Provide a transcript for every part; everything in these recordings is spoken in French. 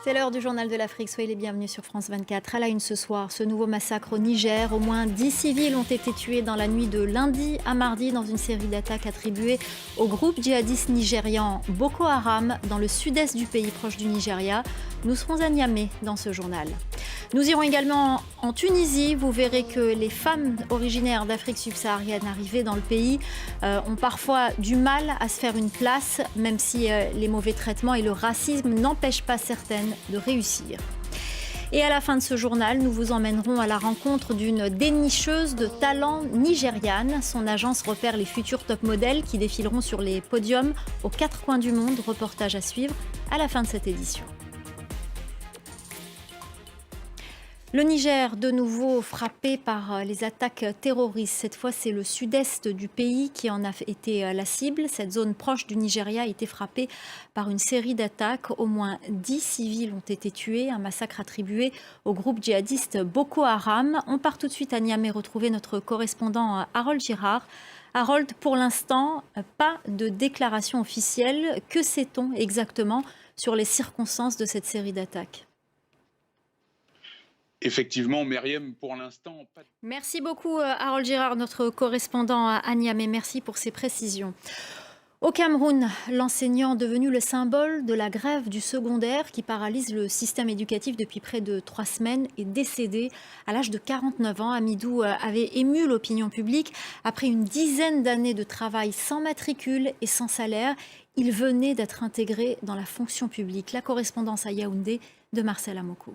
C'est l'heure du journal de l'Afrique. Soyez les bienvenus sur France 24. À la une ce soir, ce nouveau massacre au Niger. Au moins 10 civils ont été tués dans la nuit de lundi à mardi dans une série d'attaques attribuées au groupe djihadiste nigérian Boko Haram dans le sud-est du pays proche du Nigeria. Nous serons à Niamey dans ce journal. Nous irons également en Tunisie. Vous verrez que les femmes originaires d'Afrique subsaharienne arrivées dans le pays ont parfois du mal à se faire une place, même si les mauvais traitements et le racisme n'empêchent pas certaines de réussir. Et à la fin de ce journal, nous vous emmènerons à la rencontre d'une dénicheuse de talent nigériane. Son agence repère les futurs top modèles qui défileront sur les podiums aux quatre coins du monde. Reportage à suivre à la fin de cette édition. Le Niger, de nouveau frappé par les attaques terroristes. Cette fois, c'est le sud-est du pays qui en a été la cible. Cette zone proche du Nigeria a été frappée par une série d'attaques. Au moins 10 civils ont été tués. Un massacre attribué au groupe djihadiste Boko Haram. On part tout de suite à Niamey retrouver notre correspondant Harold Girard. Harold, pour l'instant, pas de déclaration officielle. Que sait-on exactement sur les circonstances de cette série d'attaques ? Effectivement, Myriam, pour l'instant... Merci beaucoup, Harold Girard, notre correspondant à Niamey. Merci pour ces précisions. Au Cameroun, l'enseignant devenu le symbole de la grève du secondaire qui paralyse le système éducatif depuis près de 3 semaines est décédé à l'âge de 49 ans. Amidou avait ému l'opinion publique. Après une dizaine d'années de travail sans matricule et sans salaire, il venait d'être intégré dans la fonction publique. La correspondance à Yaoundé de Marcel Amoko.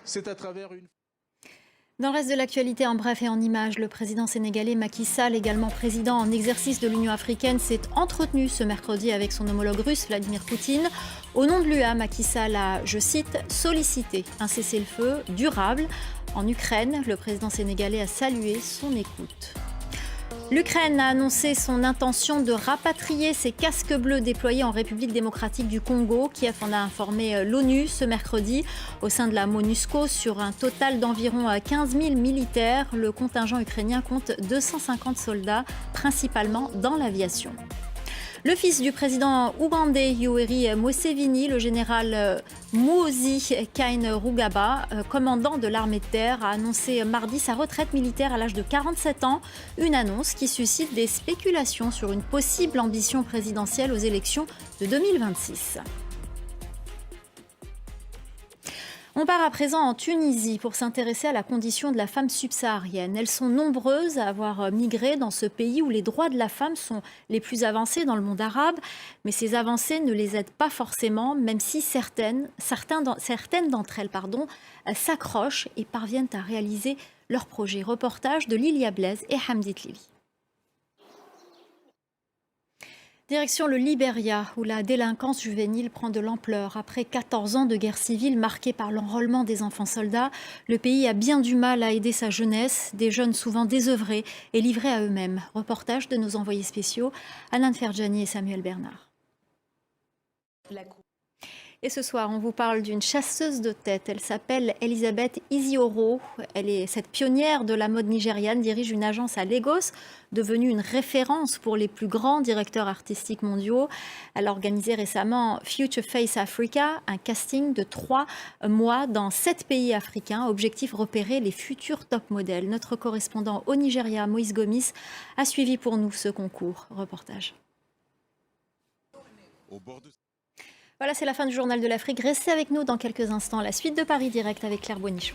C'est à travers une... Dans le reste de l'actualité, en bref et en images, le président sénégalais Macky Sall, également président en exercice de l'Union africaine, s'est entretenu ce mercredi avec son homologue russe, Vladimir Poutine. Au nom de l'UA, Macky Sall a, je cite, sollicité un cessez-le-feu durable. En Ukraine, le président sénégalais a salué son écoute. L'Ukraine a annoncé son intention de rapatrier ses casques bleus déployés en République démocratique du Congo. Kiev en a informé l'ONU ce mercredi. Au sein de la MONUSCO, sur un total d'environ 15 000 militaires, le contingent ukrainien compte 250 soldats, principalement dans l'aviation. Le fils du président ougandais Yoweri Museveni, le général Muhoozi Kainerugaba, commandant de l'armée de terre, a annoncé mardi sa retraite militaire à l'âge de 47 ans. Une annonce qui suscite des spéculations sur une possible ambition présidentielle aux élections de 2026. On part à présent en Tunisie pour s'intéresser à la condition de la femme subsaharienne. Elles sont nombreuses à avoir migré dans ce pays où les droits de la femme sont les plus avancés dans le monde arabe. Mais ces avancées ne les aident pas forcément, même si certaines d'entre elles s'accrochent et parviennent à réaliser leurs projets. Reportage de Lilia Blaise et Hamdit Lili. Direction le Libéria, où la délinquance juvénile prend de l'ampleur. Après 14 ans de guerre civile marquée par l'enrôlement des enfants soldats, le pays a bien du mal à aider sa jeunesse, des jeunes souvent désœuvrés et livrés à eux-mêmes. Reportage de nos envoyés spéciaux, Anan Ferjani et Samuel Bernard. Et ce soir, on vous parle d'une chasseuse de tête. Elle s'appelle Elisabeth Isioro. Elle est cette pionnière de la mode nigériane, dirige une agence à Lagos, devenue une référence pour les plus grands directeurs artistiques mondiaux. Elle a organisé récemment Future Face Africa, un casting de 3 mois dans 7 pays africains. Objectif, repérer les futurs top modèles. Notre correspondant au Nigeria, Moïse Gomis, a suivi pour nous ce concours. Reportage. Voilà, c'est la fin du journal de l'Afrique. Restez avec nous dans quelques instants. La suite de Paris Direct avec Claire Bonichon.